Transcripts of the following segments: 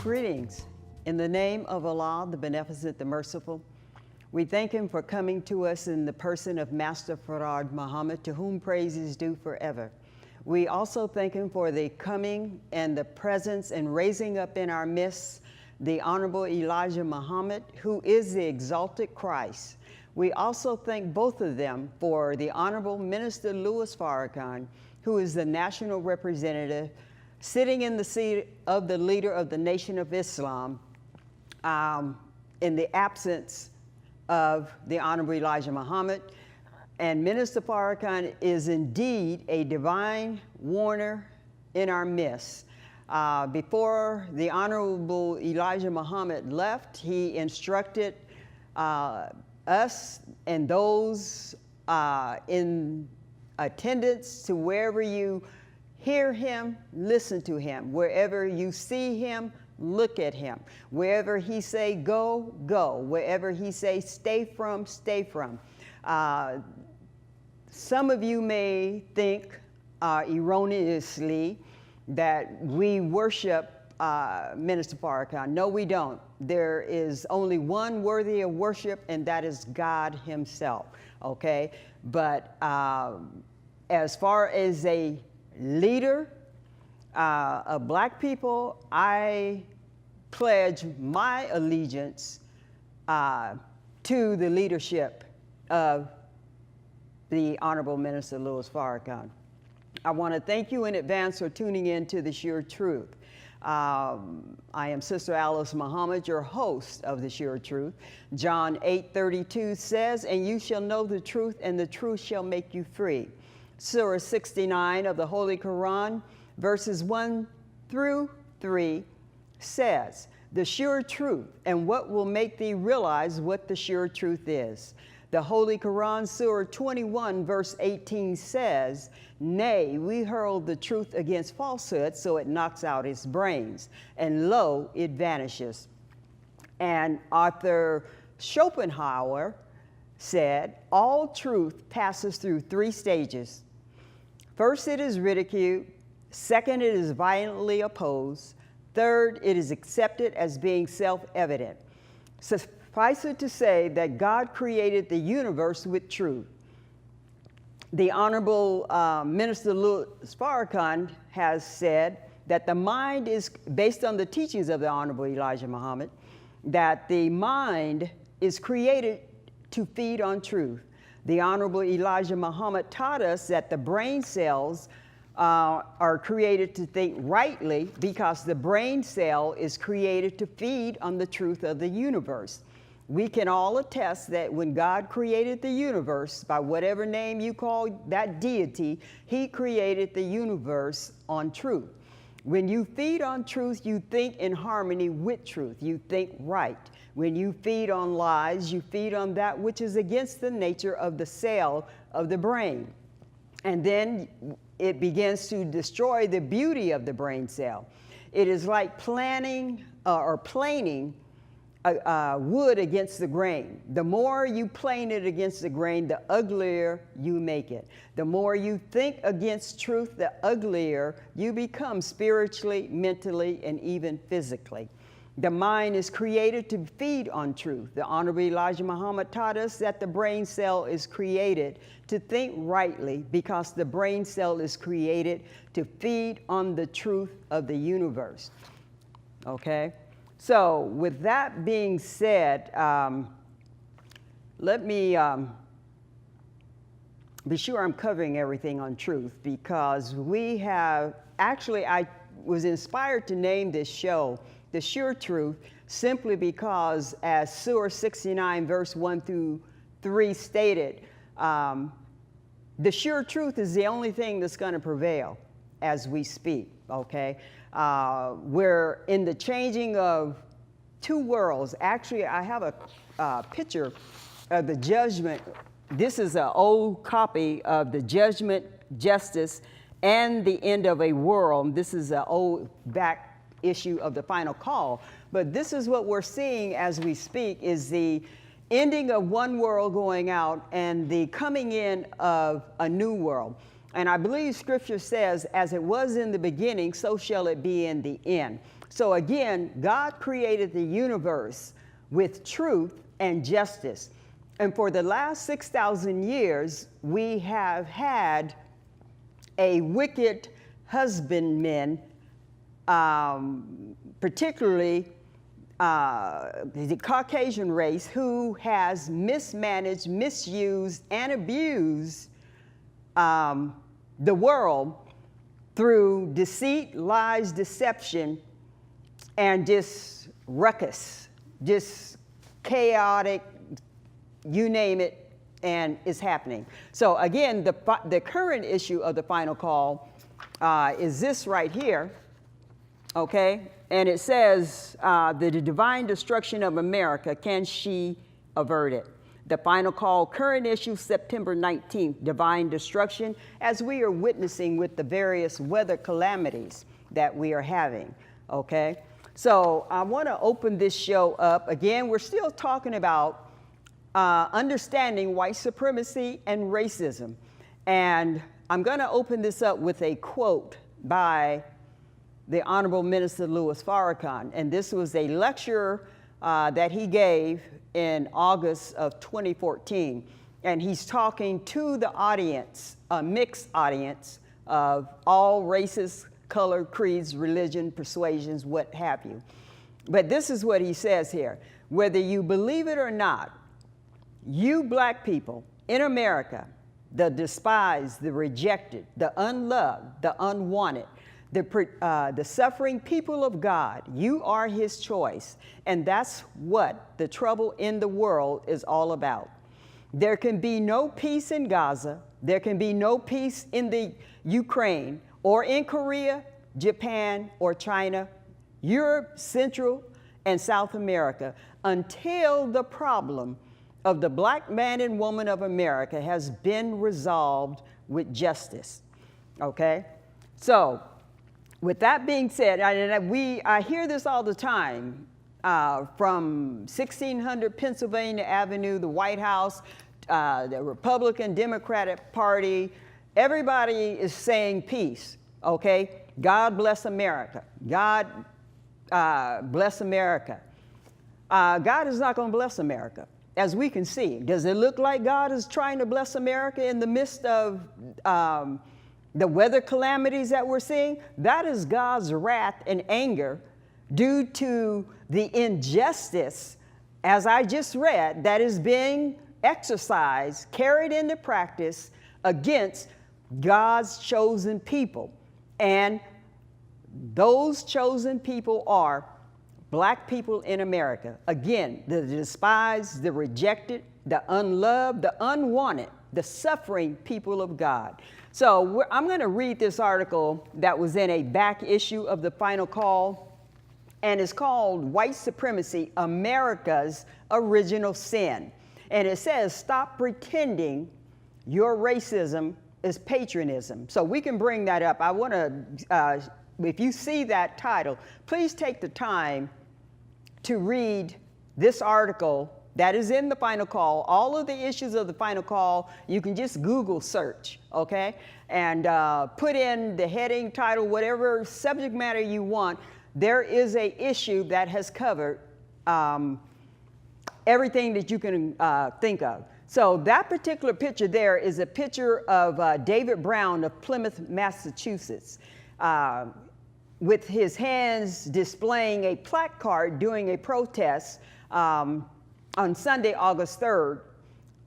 Greetings. In the name of Allah, the Beneficent, the Merciful, we thank Him for coming to us in the person of Master Farad Muhammad, to whom praise is due forever. We also thank Him for the coming and the presence and raising up in our midst the Honorable Elijah Muhammad, who is the exalted Christ. We also thank both of them for the Honorable Minister Louis Farrakhan, who is the national representative sitting in the seat of the leader of the Nation of Islam in the absence of the Honorable Elijah Muhammad. And Minister Farrakhan is indeed a divine warner in our midst. Before the Honorable Elijah Muhammad left, he instructed us and those in attendance to wherever you hear him, listen to him. Wherever you see him, look at him. Wherever he say go, go. Wherever he say stay from, stay from. Some of you may think erroneously that we worship Minister Farrakhan. No, we don't. There is only one worthy of worship, and that is God himself, okay? But as far as a leader of black people, I pledge my allegiance to the leadership of the Honorable Minister Louis Farrakhan. I want to thank you in advance for tuning in to The Sheer Truth. I am Sister Alice Muhammad, your host of The Sheer Truth. John 8:32 says, "And you shall know the truth, and the truth shall make you free." Surah 69 of the Holy Quran, verses 1 through 3 says, "The sure truth, and what will make thee realize what the sure truth is." The Holy Quran, Surah 21, verse 18 says, "Nay, we hurl the truth against falsehood, so it knocks out its brains, and lo, it vanishes." And Arthur Schopenhauer said, "All truth passes through three stages. First, it is ridiculed. Second, it is violently opposed. Third, it is accepted as being self-evident." Suffice it to say that God created the universe with truth. The Honorable Minister Louis Farrakhan has said that the mind is, based on the teachings of the Honorable Elijah Muhammad, that the mind is created to feed on truth. The Honorable Elijah Muhammad taught us that the brain cells are created to think rightly, because the brain cell is created to feed on the truth of the universe. We can all attest that when God created the universe, by whatever name you call that deity, he created the universe on truth. When you feed on truth, you think in harmony with truth. You think right. When you feed on lies, you feed on that which is against the nature of the cell of the brain. And then it begins to destroy the beauty of the brain cell. It is like planing wood against the grain. The more you plane it against the grain, the uglier you make it. The more you think against truth, the uglier you become spiritually, mentally, and even physically. The mind is created to feed on truth. The Honorable Elijah Muhammad taught us that the brain cell is created to think rightly, because the brain cell is created to feed on the truth of the universe. Okay? So with that being said, let me be sure I'm covering everything on truth, because we have, actually I was inspired to name this show The Sure Truth, simply because, as Surah 69 verse 1 through 3 stated, the sure truth is the only thing that's going to prevail as we speak, okay? We're in the changing of two worlds. Actually, I have a picture of the judgment. This is an old copy of the Judgment, Justice, and the End of a World. This is an old back issue of the Final Call. But this is what we're seeing as we speak, is the ending of one world going out and the coming in of a new world. And I believe Scripture says, as it was in the beginning, so shall it be in the end. So again, God created the universe with truth and justice. And for the last 6,000 years, we have had a wicked husbandman, particularly the Caucasian race, who has mismanaged, misused, and abused the world through deceit, lies, deception, and just ruckus, just chaotic, you name it, and it's happening. So again, the current issue of the final call is this right here, okay? And it says, the divine destruction of America, can she avert it? The final call, current issue, September 19th, divine destruction, as we are witnessing with the various weather calamities that we are having, okay? So I want to open this show up. Again, we're still talking about understanding white supremacy and racism. And I'm going to open this up with a quote by the Honorable Minister Louis Farrakhan. And this was a lecture that he gave in August of 2014. And he's talking to the audience, a mixed audience of all races, color, creeds, religion, persuasions, what have you. But this is what he says here. Whether you believe it or not, you black people in America, the despised, the rejected, the unloved, the unwanted, the suffering people of God, you are his choice. And that's what the trouble in the world is all about. There can be no peace in Gaza. There can be no peace in the Ukraine or in Korea, Japan, or China, Europe, Central, and South America until the problem of the black man and woman of America has been resolved with justice, okay? So, with that being said, I hear this all the time from 1600 Pennsylvania Avenue, the White House, the Republican Democratic Party. Everybody is saying peace, okay? God bless America. God bless America. God is not going to bless America, as we can see. Does it look like God is trying to bless America in the midst of the weather calamities that we're seeing? That is God's wrath and anger due to the injustice, as I just read, that is being exercised, carried into practice against God's chosen people. And those chosen people are black people in America. Again, the despised, the rejected, the unloved, the unwanted, the suffering people of God. So I'm going to read this article that was in a back issue of the Final Call, and it's called White Supremacy, America's Original Sin. And it says, stop pretending your racism is patriotism. So we can bring that up. I want to, if you see that title, please take the time to read this article that is in the Final Call. All of the issues of the Final Call, you can just Google search, okay? And put in the heading, title, whatever subject matter you want. There is a issue that has covered everything that you can think of. So that particular picture there is a picture of David Brown of Plymouth, Massachusetts, with his hands displaying a placard during a protest on Sunday, August 3rd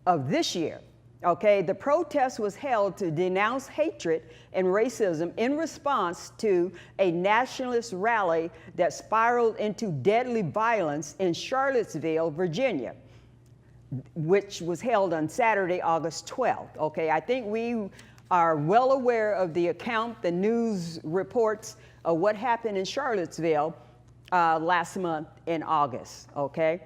of this year. Okay, the protest was held to denounce hatred and racism in response to a nationalist rally that spiraled into deadly violence in Charlottesville, Virginia, which was held on Saturday, August 12th. Okay, I think we are well aware of the account, the news reports of what happened in Charlottesville last month in August, okay?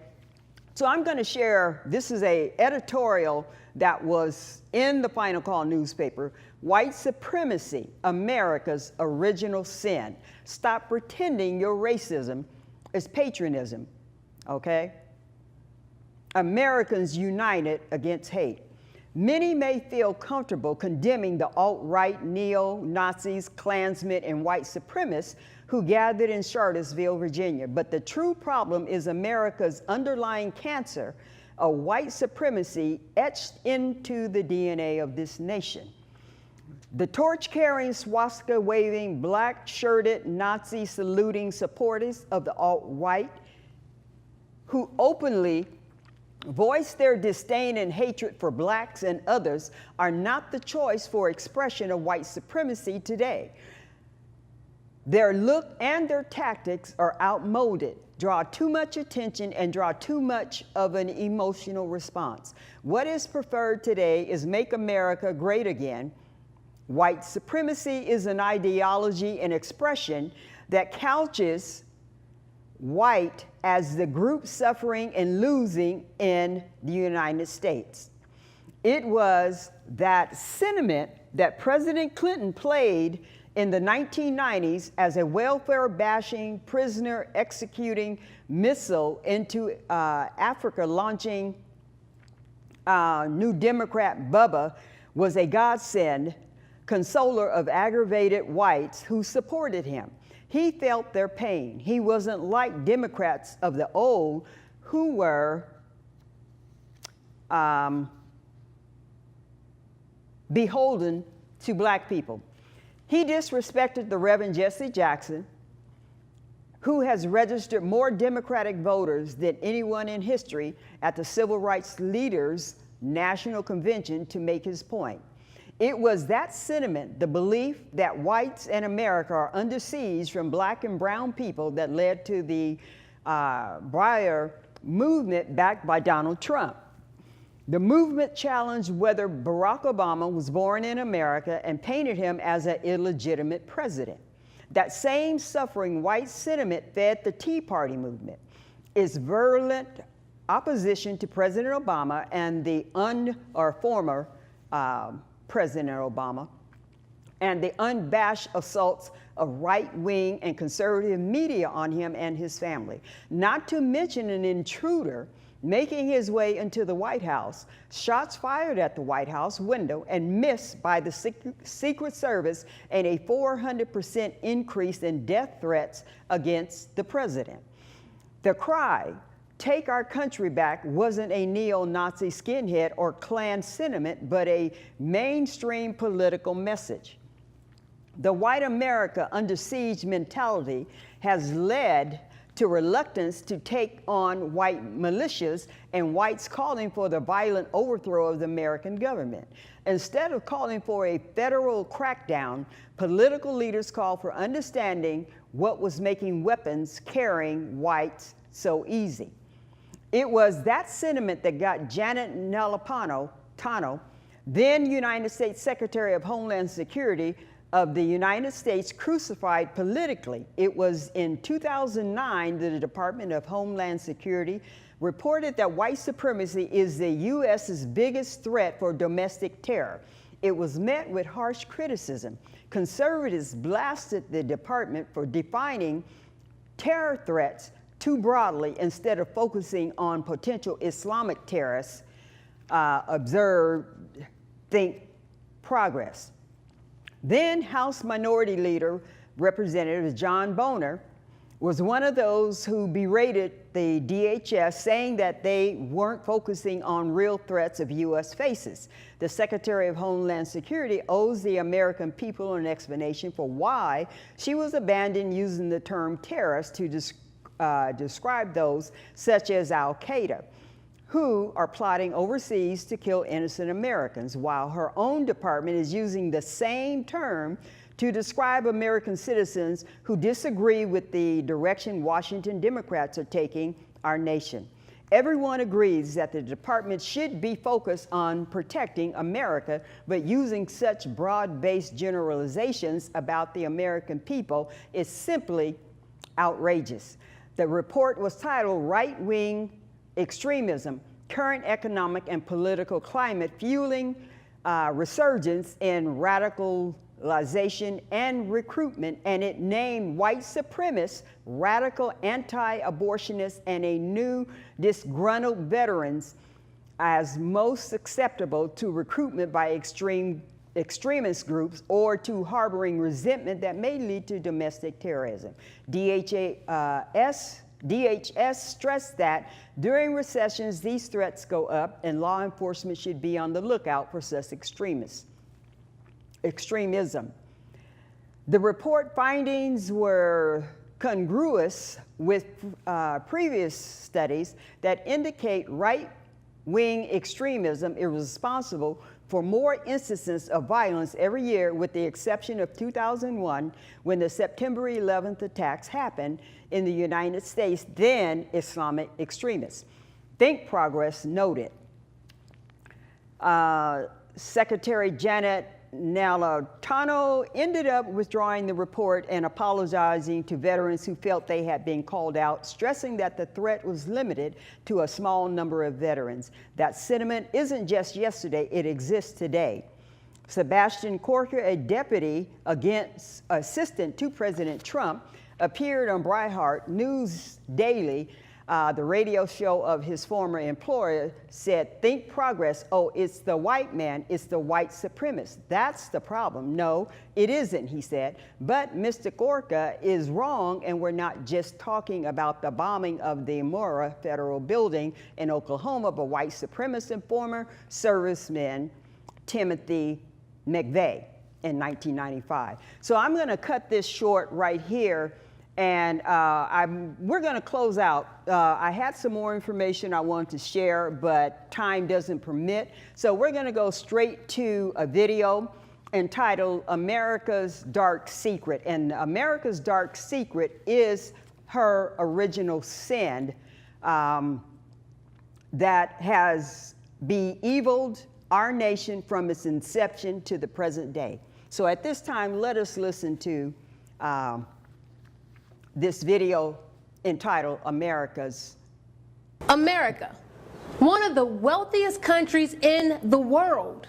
So I'm going to share, this is an editorial that was in the Final Call newspaper, White Supremacy, America's Original Sin. Stop pretending your racism is patriotism, okay? Americans united against hate. Many may feel comfortable condemning the alt-right, neo-Nazis, Klansmen, and white supremacists who gathered in Charlottesville, Virginia. But the true problem is America's underlying cancer of white supremacy etched into the DNA of this nation. The torch-carrying, swastika-waving, black-shirted, Nazi-saluting supporters of the alt-right who openly voice their disdain and hatred for blacks and others are not the choice for expression of white supremacy today. Their look and their tactics are outmoded, draw too much attention, and draw too much of an emotional response. What is preferred today is make America great again. White supremacy is an ideology and expression that couches white as the group suffering and losing in the United States. It was that sentiment that President Clinton played in the 1990s as a welfare-bashing, prisoner-executing missile into Africa, launching New Democrat Bubba, was a godsend, consoler of aggravated whites who supported him. He felt their pain. He wasn't like Democrats of the old who were beholden to black people. He disrespected the Reverend Jesse Jackson, who has registered more Democratic voters than anyone in history at the Civil Rights Leaders National Convention to make his point. It was that sentiment, the belief that whites in America are under siege from black and brown people, that led to the Breyer movement backed by Donald Trump. The movement challenged whether Barack Obama was born in America and painted him as an illegitimate president. That same suffering white sentiment fed the Tea Party movement. Its virulent opposition to President Obama and the former President Obama, and the unabashed assaults of right-wing and conservative media on him and his family. Not to mention an intruder making his way into the White House, shots fired at the White House window and missed by the Secret Service, and a 400% increase in death threats against the president. The cry, "Take our country back," wasn't a neo-Nazi skinhead or Klan sentiment, but a mainstream political message. The white America under siege mentality has led to reluctance to take on white militias and whites calling for the violent overthrow of the American government. Instead of calling for a federal crackdown, political leaders called for understanding what was making weapons carrying whites so easy. It was that sentiment that got Janet Napolitano, then United States Secretary of Homeland Security of the United States, crucified politically. It was in 2009 that the Department of Homeland Security reported that white supremacy is the U.S.'s biggest threat for domestic terror. It was met with harsh criticism. Conservatives blasted the department for defining terror threats too broadly instead of focusing on potential Islamic terrorists. Observe, think, progress. Then House Minority Leader Representative John Boehner was one of those who berated the DHS, saying that they weren't focusing on real threats of U.S. faces. The Secretary of Homeland Security owes the American people an explanation for why she was abandoned using the term terrorist to describe those such as Al-Qaeda, who are plotting overseas to kill innocent Americans, while her own department is using the same term to describe American citizens who disagree with the direction Washington Democrats are taking our nation. Everyone agrees that the department should be focused on protecting America, but using such broad-based generalizations about the American people is simply outrageous. The report was titled "Right-Wing Extremism, Current Economic and Political Climate Fueling Resurgence in Radicalization and Recruitment," and it named white supremacists, radical anti-abortionists, and a new disgruntled veterans as most acceptable to recruitment by extremist groups or to harboring resentment that may lead to domestic terrorism. DHS stressed that during recessions, these threats go up and law enforcement should be on the lookout for such extremism. The report findings were congruous with previous studies that indicate right-wing extremism is responsible for more instances of violence every year, with the exception of 2001, when the September 11th attacks happened in the United States, than Islamic extremists. Think Progress noted. Secretary Janet Napolitano ended up withdrawing the report and apologizing to veterans who felt they had been called out, stressing that the threat was limited to a small number of veterans. That sentiment isn't just yesterday, it exists today. Sebastian Corker, a deputy assistant to President Trump, appeared on Breitbart News Daily, the radio show of his former employer, said, "Think Progress, oh, it's the white man, it's the white supremacist. That's the problem." No, it isn't, he said. But Mr. Gorka is wrong, and we're not just talking about the bombing of the Murrah Federal Building in Oklahoma by white supremacist and former serviceman Timothy McVeigh in 1995. So I'm going to cut this short right here. And we're going to close out. I had some more information I wanted to share, but time doesn't permit. So we're going to go straight to a video entitled America's Dark Secret. And America's Dark Secret is her original sin that has beeviled our nation from its inception to the present day. So at this time, let us listen to this video entitled America, one of the wealthiest countries in the world.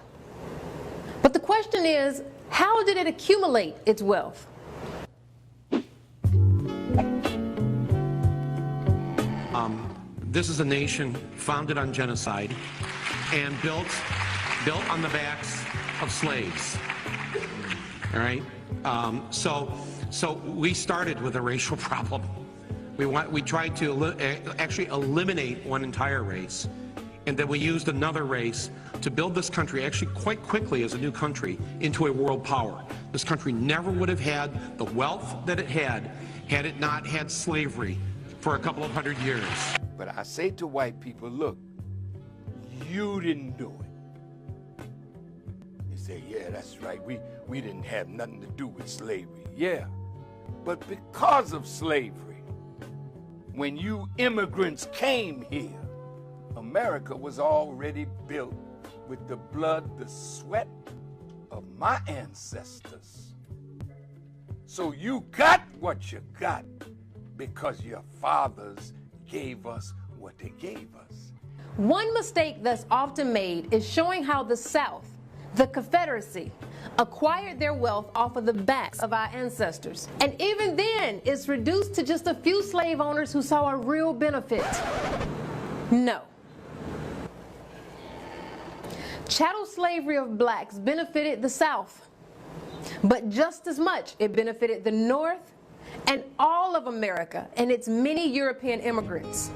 But the question is, how did it accumulate its wealth? This is a nation founded on genocide and built on the backs of slaves. All right? So we started with a racial problem. We tried to actually eliminate one entire race, and then we used another race to build this country actually quite quickly as a new country into a world power. This country never would have had the wealth that it had it not had slavery for a couple of hundred years. But I say to white people, look, you didn't do it. They say, yeah, that's right, we didn't have nothing to do with slavery. Yeah. But because of slavery, when you immigrants came here, America was already built with the blood, the sweat of my ancestors. So you got what you got because your fathers gave us what they gave us. One mistake that's often made is showing how the South, the Confederacy, acquired their wealth off of the backs of our ancestors. And even then, it's reduced to just a few slave owners who saw a real benefit. No. Chattel slavery of blacks benefited the South, but just as much it benefited the North and all of America and its many European immigrants.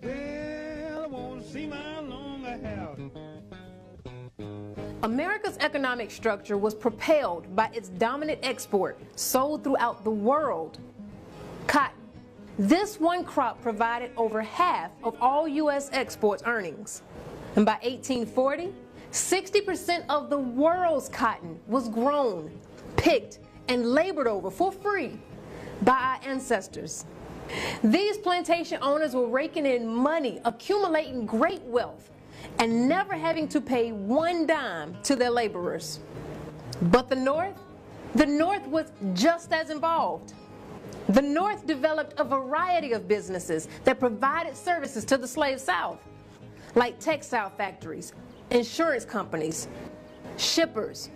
Well, I want to see my longer house. America's economic structure was propelled by its dominant export sold throughout the world, cotton. This one crop provided over half of all U.S. exports earnings. And by 1840, 60% of the world's cotton was grown, picked, and labored over for free by our ancestors. These plantation owners were raking in money, accumulating great wealth, and never having to pay one dime to their laborers. But the North was just as involved. The North developed a variety of businesses that provided services to the slave South, like textile factories, insurance companies, shippers,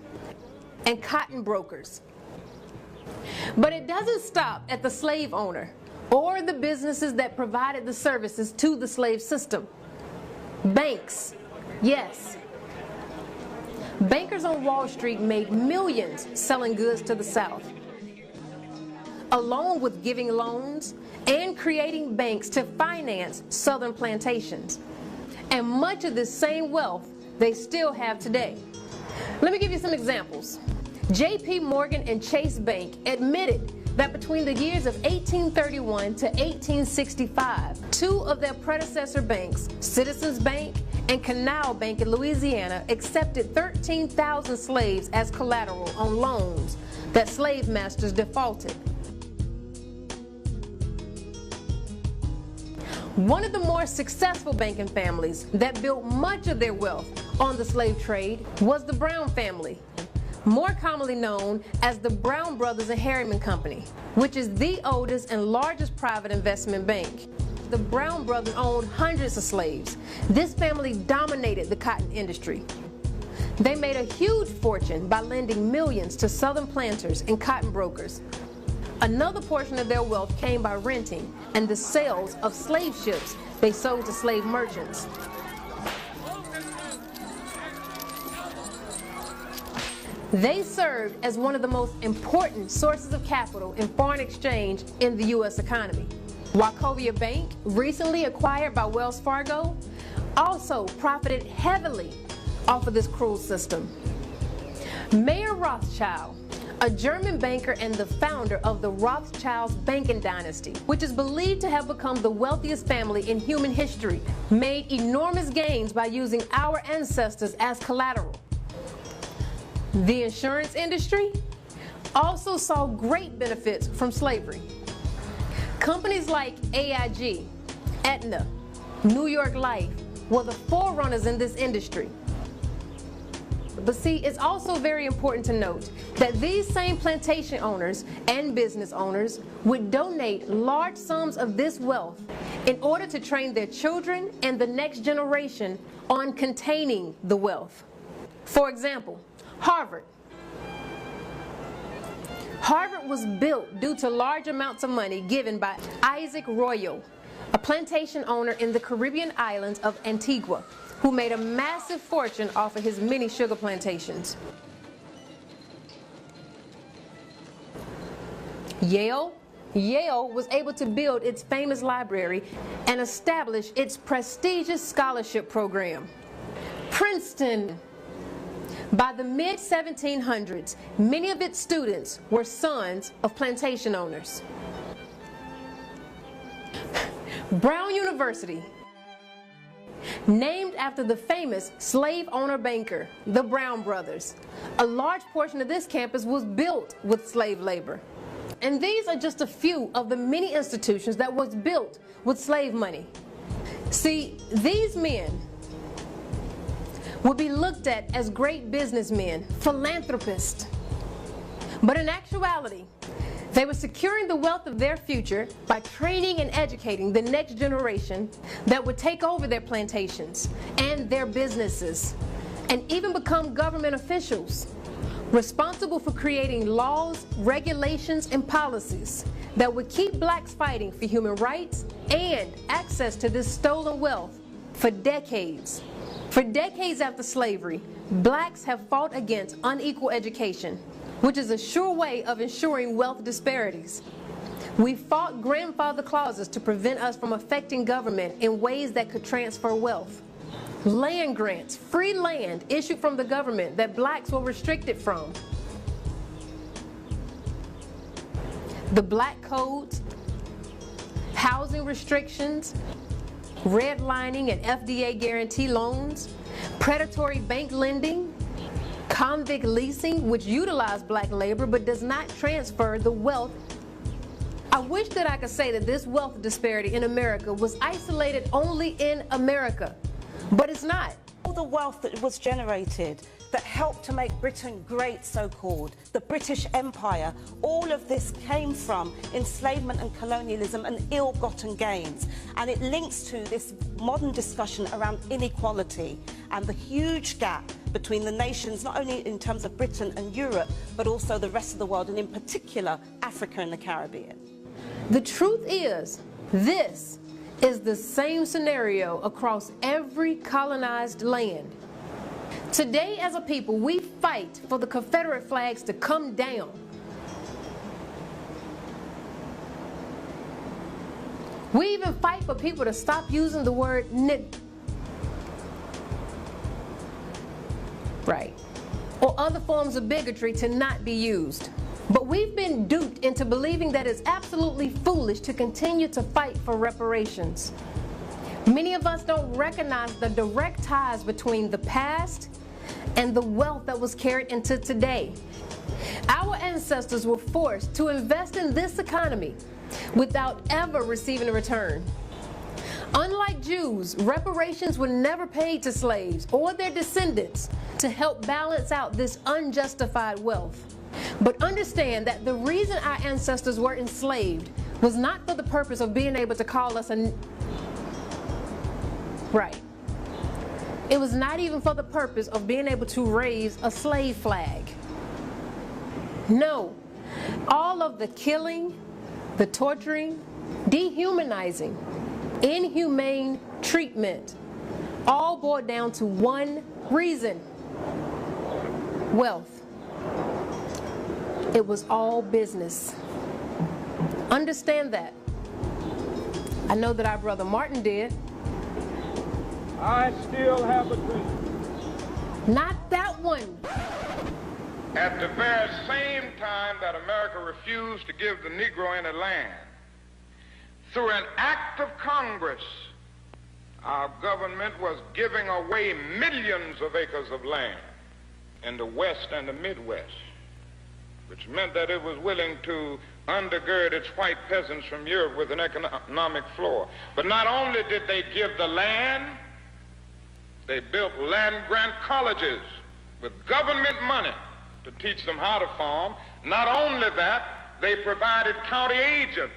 and cotton brokers. But it doesn't stop at the slave owner or the businesses that provided the services to the slave system. Banks, Yes. Bankers on Wall Street made millions selling goods to the South, along with giving loans and creating banks to finance Southern plantations. And much of this same wealth they still have today. Let me give you some examples. J.P. Morgan and Chase Bank admitted that between the years of 1831 to 1865, two of their predecessor banks, Citizens Bank and Canal Bank in Louisiana, accepted 13,000 slaves as collateral on loans that slave masters defaulted. One of the more successful banking families that built much of their wealth on the slave trade was the Brown family, more commonly known as the Brown Brothers and Harriman Company, which is the oldest and largest private investment bank. The Brown brothers owned hundreds of slaves. This family dominated the cotton industry. They made a huge fortune by lending millions to Southern planters and cotton brokers. Another portion of their wealth came by renting and the sales of slave ships they sold to slave merchants. They served as one of the most important sources of capital in foreign exchange in the U.S. economy. Wachovia Bank, recently acquired by Wells Fargo, also profited heavily off of this cruel system. Mayer Rothschild, a German banker and the founder of the Rothschilds banking dynasty, which is believed to have become the wealthiest family in human history, made enormous gains by using our ancestors as collateral. The insurance industry also saw great benefits from slavery. Companies like AIG, Aetna, New York Life were the forerunners in this industry. But see, it's also very important to note that these same plantation owners and business owners would donate large sums of this wealth in order to train their children and the next generation on containing the wealth. For example, Harvard. Harvard was built due to large amounts of money given by Isaac Royal, a plantation owner in the Caribbean islands of Antigua, who made a massive fortune off of his many sugar plantations. Yale was able to build its famous library and establish its prestigious scholarship program. Princeton. By the mid-1700s, many of its students were sons of plantation owners. Brown University, named after the famous slave owner banker, the Brown brothers. A large portion of this campus was built with slave labor. And these are just a few of the many institutions that was built with slave money. See, these men would be looked at as great businessmen, philanthropists. But in actuality, they were securing the wealth of their future by training and educating the next generation that would take over their plantations and their businesses, and even become government officials, responsible for creating laws, regulations, and policies that would keep blacks fighting for human rights and access to this stolen wealth for decades. For decades after slavery, blacks have fought against unequal education, which is a sure way of ensuring wealth disparities. We fought grandfather clauses to prevent us from affecting government in ways that could transfer wealth. Land grants, free land issued from the government that blacks were restricted from. The black codes, housing restrictions, redlining and FDA guarantee loans, predatory bank lending, convict leasing, which utilized black labor but does not transfer the wealth. I wish that I could say that this wealth disparity in America was isolated only in America, but it's not. All the wealth that was generated that helped to make Britain great, so-called, the British Empire, all of this came from enslavement and colonialism and ill-gotten gains. And it links to this modern discussion around inequality and the huge gap between the nations, not only in terms of Britain and Europe, but also the rest of the world, and in particular, Africa and the Caribbean. The truth is, this is the same scenario across every colonized land. Today, as a people, we fight for the Confederate flags to come down. We even fight for people to stop using the word nigger. Right. Or other forms of bigotry to not be used. But we've been duped into believing that it's absolutely foolish to continue to fight for reparations. Many of us don't recognize the direct ties between the past and the wealth that was carried into today. Our ancestors were forced to invest in this economy without ever receiving a return. Unlike Jews, reparations were never paid to slaves or their descendants to help balance out this unjustified wealth. But understand that the reason our ancestors were enslaved was not for the purpose of being able to call us right. It was not even for the purpose of being able to raise a slave flag. No, all of the killing, the torturing, dehumanizing, inhumane treatment all boiled down to one reason: wealth. It was all business. Understand that. I know that our brother Martin did. I still have a dream. Not that one. At the very same time that America refused to give the Negro any land, through an act of Congress, our government was giving away millions of acres of land in the West and the Midwest, which meant that it was willing to undergird its white peasants from Europe with an economic floor. But not only did they give the land, they built land-grant colleges with government money to teach them how to farm. Not only that, they provided county agents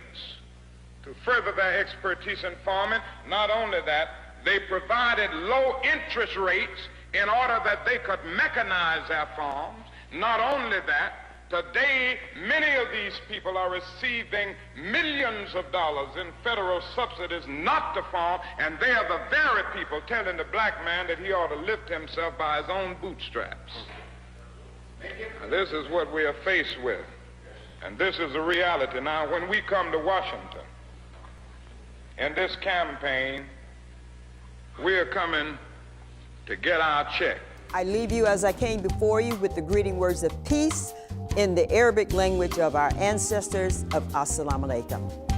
to further their expertise in farming. Not only that, they provided low interest rates in order that they could mechanize their farms. Not only that, today many of these people are receiving millions of dollars in federal subsidies not to farm, and they are the very people telling the black man that he ought to lift himself by his own bootstraps. Now, this is what we are faced with, and this is the reality. Now, when we come to Washington in this campaign, we are coming to get our check. I leave you as I came before you with the greeting words of peace in the Arabic language of our ancestors of Assalamu alaikum.